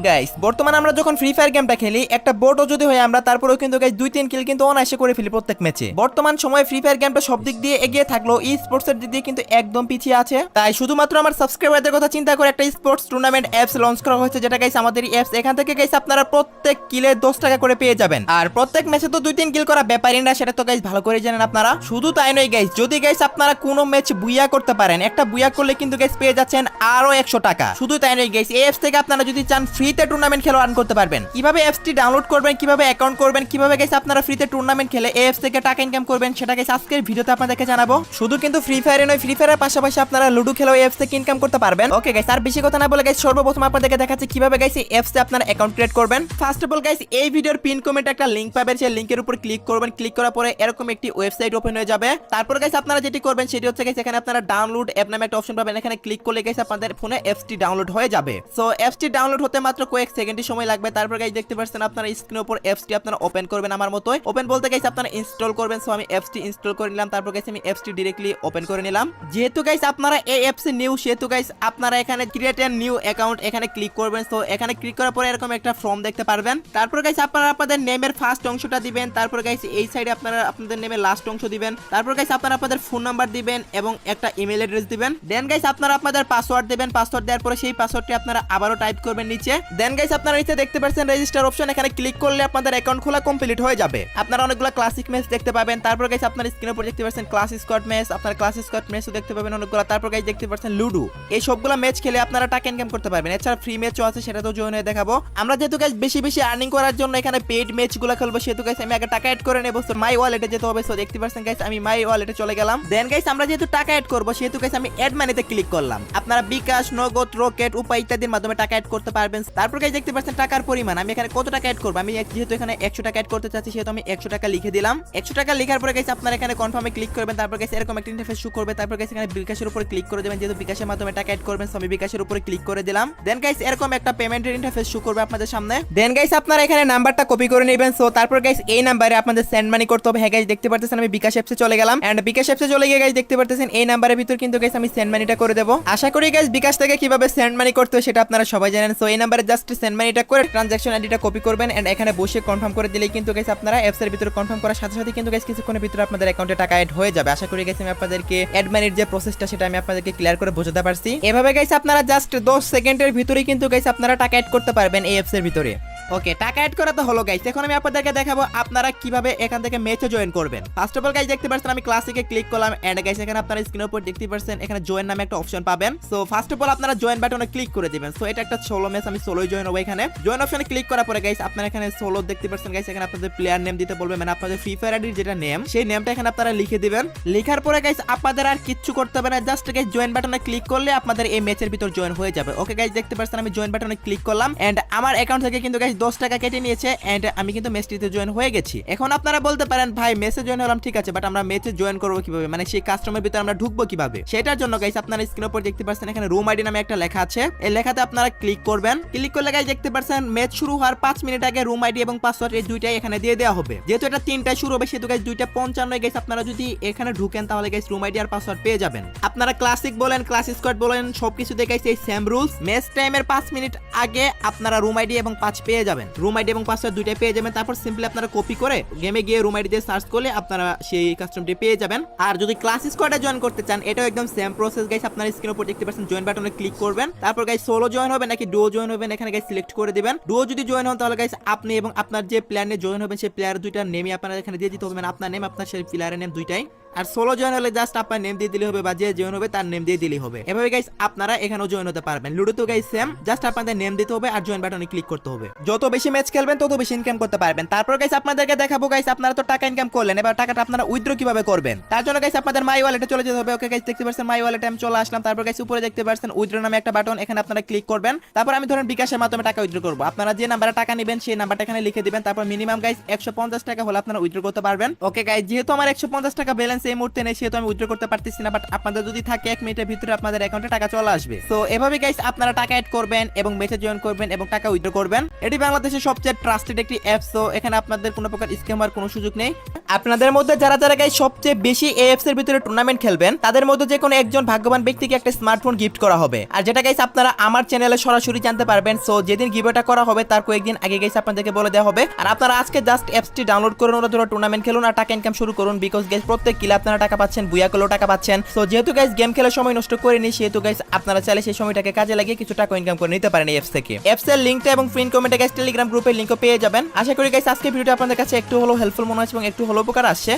Guys বর্তমানে আমরা যখন ফ্রি ফায়ার গেমটা খেলি একটা বোটও যদি হয় আমরা তারপরেও কিন্তু গাইস 2-3 কিল কিন্তু অনায়াসে করে ফেলি প্রত্যেক ম্যাচে। বর্তমান সময়ে ফ্রি ফায়ার গেমটা সব দিক দিয়ে এগিয়ে থাকলো ই স্পোর্টস এর দিক দিয়ে কিন্তু একদম পিছিয়ে আছে। তাই শুধুমাত্র আমার সাবস্ক্রাইবারদের কথা চিন্তা করে একটা স্পোর্টস টুর্নামেন্ট অ্যাপস লঞ্চ করা হয়েছে, যেটা গাইস আমাদের এই অ্যাপস। এখান থেকে গাইস আপনারা প্রত্যেক কিলে 10 টাকা করে পেয়ে যাবেন, আর প্রত্যেক ম্যাচে তো 2-3 কিল করা ব্যাপারই না, সেটা তো গাইস ভালো করে জানেন আপনারা। শুধু তাই নয় গাইস, যদি গাইস আপনারা কোনো ম্যাচ বুইয়া করতে পারেন, একটা বুইয়া করলে কিন্তু গাইস পেয়ে যাচ্ছেন আরো 100 টাকা। শুধু তাই নয় গাইস, এই অ্যাপস থেকে আপনারা যদি চান ফ্রিতে টুর্নামেন্ট খেলা করতে পারবেন। কিভাবে অ্যাপসটি ডাউনলোড করবেন, কিভাবে অ্যাকাউন্ট করবেন, কিভাবে গাইস আপনারা ফ্রিতে টুর্নামেন্ট খেলে এই অ্যাপস থেকে টাকা ইনকাম করবেন, সেটা গাইস আজকের ভিডিওতে আপনাদেরকে জানাবো। শুধু কিন্তু ফ্রি ফায়ারে নয়, ফ্রি ফায়ারের পাশাপাশি আপনারা লুডো খেলেও এই অ্যাপস থেকে ইনকাম করতে পারবেন। ওকে গাইস, আর বেশি কথা না বলে গাইস সর্বপ্রথম আপনাদেরকে দেখাচ্ছি কিভাবে গাইস এই অ্যাপসে আপনারা অ্যাকাউন্ট ক্রিয়েট করবেন। ফার্স্ট অফ অল গাইস, এই ভিডিওর পিন কমেন্টে একটা লিংক পাবেন, সেই লিংকের উপর ক্লিক করবেন। ক্লিক করার পরে এরকম একটি ওয়েবসাইট ওপেন হয়ে যাবে। তারপর গাইস আপনারা যেটি করবেন সেটি হচ্ছে গাইস এখানে আপনারা ডাউনলোড অ্যাপ নামে একটা অপশন পাবেন। এখানে ক্লিক করলে গাইস আপনাদের ফোনে অ্যাপসটি ডাউনলোড হয়ে যাবে। সো অ্যাপসটি ডাউনলোড হতে মাত্র কয়েক সেকেন্ডই সময় লাগবে। তারপর গাইস দেখতে পাচ্ছেন আপনারা স্ক্রিনের উপর অ্যাপসটি আপনারা ওপেন করবেন। আমার মতোই ওপেন বলতে গাইস আপনারা ইনস্টল করবেন। সো আমি অ্যাপসটি ইনস্টল করে নিলাম। তারপর গাইস আমি অ্যাপসটি ডাইরেক্টলি ওপেন করে নিলাম। যেহেতু গাইস আপনারা এই অ্যাপসে নিউ, সেহেতু গাইস আপনারা এখানে ক্রিয়েট এ নিউ অ্যাকাউন্ট এখানে ক্লিক করবেন। সো এখানে ক্লিক করার পরে এরকম একটা ফর্ম দেখতে পারবেন। তারপর গাইস আপনারা আপনাদের নেমের ফার্স্ট অংশটা দিবেন। তারপর গাইস এই সাইডে আপনারা আপনাদের নেমের লাস্ট অংশ দিবেন। তারপর গাইস আপনারা আপনাদের ফোন নাম্বার দিবেন এবং একটা ইমেল অ্যাড্রেস দিবেন। দেন গাইস আপনারা আপনাদের পাসওয়ার্ড দিবেন। পাসওয়ার্ড দেওয়ার পরে সেই পাসওয়ার্ডটি আপনারা আবারও টাইপ করবেন নিচে। দেন গাইস আপনারা নিচে দেখতে পাচ্ছেন রেজিস্টার অপশন, এখানে ক্লিক করলে আপনাদের অ্যাকাউন্ট খোলা কমপ্লিট হয়ে যাবে। আপনারা অনেকগুলো ক্লাসিক ম্যাচ দেখতে পাবেন। তারপর গাইস আপনার স্ক্রিনের উপর দেখতে পাচ্ছেন ক্লাস স্কোয়াড ম্যাচ, আপনার ক্লাস স্কোয়াড ম্যাচও দেখতে পাবেন অনেকগুলো। তারপর গাইস দেখতে পাচ্ছেন লুডো। এই সবগুলো ম্যাচ খেলে আপনারা টাকা ইনকাম করতে পারবেন। এছাড়া ফ্রি ম্যাচও আছে, সেটা তো জয়েন হয়ে দেখাবো। আমরা যেহেতু গাইস বেশি বেশি আর্নিং করার জন্য এখানে পেড ম্যাচগুলো খেলবো, সেহেতু গাইস আমি আগে টাকা অ্যাড করে নেব। তো মাই ওয়ালেটে যেতে হবে। সো দেখতে পাচ্ছেন গাইস আমি মাই ওয়ালেটে চলে গেলাম। দেন গাইস আমরা যেহেতু টাকা অ্যাড করব, সেহেতু গাইস আমি অ্যাড মানিতে ক্লিক করলাম। আপনারা বিকাশ, নগদ, রকেট, উপায় ইত্যাদির মাধ্যমে টাকা অ্যাড করতে পারবেন। তারপর গাইস দেখতে পাচ্ছেন টাকার পরিমাণ, আমি এখানে কত টাকা অ্যাড করব। আমি যেহেতু এখানে 100 টাকা অ্যাড করতে চাচ্ছি, সেহেতু আমি 100 টাকা লিখে দিলাম। 100 টাকা লেখার পরে গাইস আপনারা এখানে কনফার্মে ক্লিক করবেন। তারপর গাইস এরকম একটা ইন্টারফেস শো করবে। তারপর গাইস এখানে বিকাশের উপর ক্লিক করে দেবেন, যেহেতু বিকাশের মাধ্যমে টাকা অ্যাড করবেন। সো আমি বিকাশের উপরে ক্লিক করে দিলাম। দেন গাইস এরকম একটা পেমেন্টের ইন্টারফেস শো করবে আপনাদের সামনে। দেন গাইস আপনারা এখানে নাম্বারটা কপি করে নেবেন। সো তারপর গাইস এই নাম্বারে আপনাদের সেন্ড মানি করতে হবে। হ্যাঁ গাইস দেখতে পারতেছেন আমি বিকাশ অ্যাপসে চলে গেলাম। এন্ড বিকাশ অ্যাপসে চলে গিয়ে গাইস দেখতে পারতেছেন এই নাম্বারের ভিতর কিন্তু গাইস আমি সেন্ড মানিটা করে দেব। আশা করি গাইস বিকাশ থেকে কিভাবে সেন্ড মানি করতে হয় সেটা আপনারা সবাই জানেন। সো এই নাম্বারে জাস্ট সেন্ড মানিটা করে ট্রানজাকশন আইডিটা কপি করবেন এন্ড এখানে বসে কনফার্ম করে দিলেই কিন্তু গাইস আপনারা অ্যাপসের ভিতরে কনফার্ম করার সাথে সাথে কিন্তু গাইস কিছুক্ষণের ভিতরে আপনাদের অ্যাকাউন্টে টাকা অ্যাড হয়ে যাবে। আশা করি গাইস আমি আপনাদেরকে অ্যাড মানির যে প্রসেসটা সেটা আমি আপনাদেরকে ক্লিয়ার করে বোঝাতে পারছি। এভাবে গাইস আপনারা জাস্ট 10 সেকেন্ডের ভিতরেই কিন্তু গাইস আপনারা টাকা অ্যাড করতে পারবেন এই অ্যাপসের ভিতরে। ওকে, টাকা অ্যাড করা তো হলো গাইস। এখন আমি আপনাদেরকে দেখাবো আপনারা কিভাবে এখান থেকে ম্যাচে জয়েন করবেন। ফার্স্ট অফ অল গাইস দেখতে পাচ্ছেন আমি ক্লাসিকে ক্লিক করলাম এন্ড গাইস এখানে আপনারা স্ক্রিনের উপর দেখতে পাচ্ছেন এখানে জয়েন নামে একটা অপশন পাবেন। সো ফার্স্ট অফ অল আপনারা জয়েন বাটনে ক্লিক করে দিবেন। সো এটা একটা সোলো ম্যাচ, আমি সোলোই জয়েন হবো। এখানে জয়েন অপশনে ক্লিক করার পরে গাইস আপনারা এখানে সোলো দেখতে পাচ্ছেন গাইস এখানে আপনাদের প্লেয়ার নেম দিতে বলবে, মানে আপনাদের ফ্রি ফায়ার আইডির যেটা নেম সেই নেমটা এখানে আপনারা লিখে দিবেন। লেখার পরে গাইস আপনাদের আর কিচ্ছু করতে হবে না, জাস্ট গাইস জয়েন বাটনে ক্লিক করলে আপনাদের এই ম্যাচের ভিতর জয়েন হয়ে যাবে। ওকে গাইস দেখতে পাচ্ছেন আমি জয়েন বাটনে ক্লিক করলাম এন্ড আমার অ্যাকাউন্ট থেকে কিন্তু গাইস 10 টাকা কেটে নিয়েছে এন্ড আমি কিন্তু ম্যাচটিতে জয়েন হয়ে গেছি। এখন আপনারা বলতে পারেন ভাই ম্যাচে জয়েন হলাম ঠিক আছে, বাট আমরা ম্যাচে জয়েন করব কিভাবে, মানে সেই কাস্টমের ভিতরে আমরা ঢুকবো কিভাবে? সেটার জন্য গাইস আপনারা স্ক্রিনের উপর দেখতে পাচ্ছেন এখানে রুম আইডি নামে একটা লেখা আছে। এই লেখাতে আপনারা ক্লিক করবেন। ক্লিক করলে গাইস দেখতে পাচ্ছেন ম্যাচ শুরু হওয়ার 5 মিনিট আগে রুম আইডি এবং পাসওয়ার্ড এই দুইটাই এখানে দিয়ে দেওয়া হবে। যেহেতু এটা 3টায় শুরু হবে, সেহেতু গাইস 2:55 গাইস আপনারা যদি এখানে ঢুকেন তাহলে গাইস রুম আইডি আর পাসওয়ার্ড পেয়ে যাবেন। আপনারা ক্লাসিক বলেন, ক্লাস স্কোয়াড বলেন, সবকিছুতে গাইস এই সেম রুলস। ম্যাচ টাইমের 5 মিনিট আগে আপনারা রুম আইডি এবং পাস পেয়ে যাবেন। রুম আইডি এবং পাসওয়ার্ড দুইটাই পেয়ে যাবেন। তারপর সিম্পলি আপনারা কপি করে গেমে গিয়ে রুম আইডি দিয়ে সার্চ করলে আপনারা সেই কাস্টমটি পেয়ে যাবেন। আর যদি ক্লাস স্কোয়াডে জয়েন করতে চান, এটাও একদম সেম প্রসেস গাইস। আপনারা স্ক্রিনের উপর দেখতে পাচ্ছেন জয়েন বাটনে ক্লিক করবেন। তারপর গাইস সোলো জয়েন হবে নাকি ডুও জয়েন হবেন এখানে গাইস সিলেক্ট করে দিবেন। ডুও যদি জয়েন হন তাহলে গাইস আপনি এবং আপনার যে প্লেয়ারে জয়েন হবেন সেই প্লেয়ার দুইটার নেমই আপনারা এখানে দিয়ে দিতে হবে, মানে আপনার নেম আপনার সেই প্লেয়ারের নেম দুইটাই। আর সোলো জয়েন হলে জাস্ট আপনার নেম দিয়ে দিলে হবে বা যে জয়েন হবে তার নেম দিয়ে দিলেই হবে। এভাবে গাইস আপনারা এখানেও জয়েন হতে পারবেন। লুডোতেও গাইস সেম, জাস্ট আপনাদের নেম দিতে হবে আর জয়েন বাটনে ক্লিক করতে হবে। যত বেশি ম্যাচ খেলবেন তত বেশি ইনকাম করতে পারবেন। তারপর গাইস আপনাদেরকে দেখাবো গাইস আপনারা তো টাকা ইনকাম করলেন, এবার টাকাটা আপনারা উইথড্র কিভাবে করবেন তার জন্য গাইস আপনাদের মাই ওয়ালেটে চলে যেতে হবে। ওকে গাইস দেখতে পাচ্ছেন মাই ওয়ালেটে আমি চলে আসলাম। তারপর গাইস উপরে দেখতে পাচ্ছেন উইথড্র নামে একটা বাটন, এখানে আপনারা ক্লিক করবেন। তারপর আমি ধরেন বিকাশের মাধ্যমে টাকা উইথড্র করব। আপনারা যে নাম্বারে টাকা নেবেন সেই নাম্বারটা এখানে লিখে দিবেন। তারপর মিনিমাম গাইস 150 টাকা হলে আপনারা উইথড্র করতে পারবেন। ওকে গাইস যেহেতু আমার 150 টাকা ব্যালেন্স ব্যালেন্স এই মুহূর্তে নেই সেহেতু আমি উইথড্র করতে পারতেছি না, বাট আপনাদের যদি থাকে 1 মিনিটের ভিতরে আপনাদের অ্যাকাউন্টে টাকা চলে আসবে। তো এভাবে গাইস আপনারা টাকা অ্যাড করবেন এবং ম্যাচে জয়েন করবেন এবং টাকা উইথড্র করবেন। এটি বাংলাদেশের সবচেয়ে ট্রাস্টেড একটি অ্যাপস, তো এখানে আপনাদের কোনো প্রকার স্ক্যাম হওয়ার কোনো সুযোগ নেই। আপনাদের মধ্যে যারা যারা গাইস সবচেয়ে বেশি এই অ্যাপস এর ভিতরে টুর্নামেন্ট খেলবেন তাদের মধ্যে যে কোনো একজন ভাগ্যবান ব্যক্তিকে একটা স্মার্টফোন গিফট করা হবে, আর যেটা গাইস আপনারা আমার চ্যানেলে সরাসরি জানতে পারবেন। সো যেদিন গিভটা করা হবে তার কয়েকদিন আগে গাইস আপনাদেরকে বলে দেওয়া হবে, আর আপনারা আজকে জাস্ট অ্যাপসটি ডাউনলোড করুন, ওরা ধরো টুর্নামেন্ট খেলুন আর টাকা ইনকাম শুরু করুন। বিকজ গাইস প্রত্যেক কিলে আপনারা টাকা পাচ্ছেন, বুয়া করলেও টাকা পাচ্ছেন। সো যেহেতু গাইস গেম খেলার সময় নষ্ট করেনি সেহেতু গাইস আপনারা চাইলে সেই সময়টাকে কাজে লাগিয়ে কিছু টাকা ইনকাম করে নিতে পারেন এই অ্যাপস থেকে। অ্যাপস এর লিংকটা এবং ফ্রেন্ড কমেন্টে গাইস টেলিগ্রাম গ্রুপের লিংকও পেয়ে যাবেন। আশা করি গাইস আজকে ভিডিওটা আপনাদের কাছে একটু হলো হেল্পফুল মনে হচ্ছে এবং একটু হলো উপকার আসছে।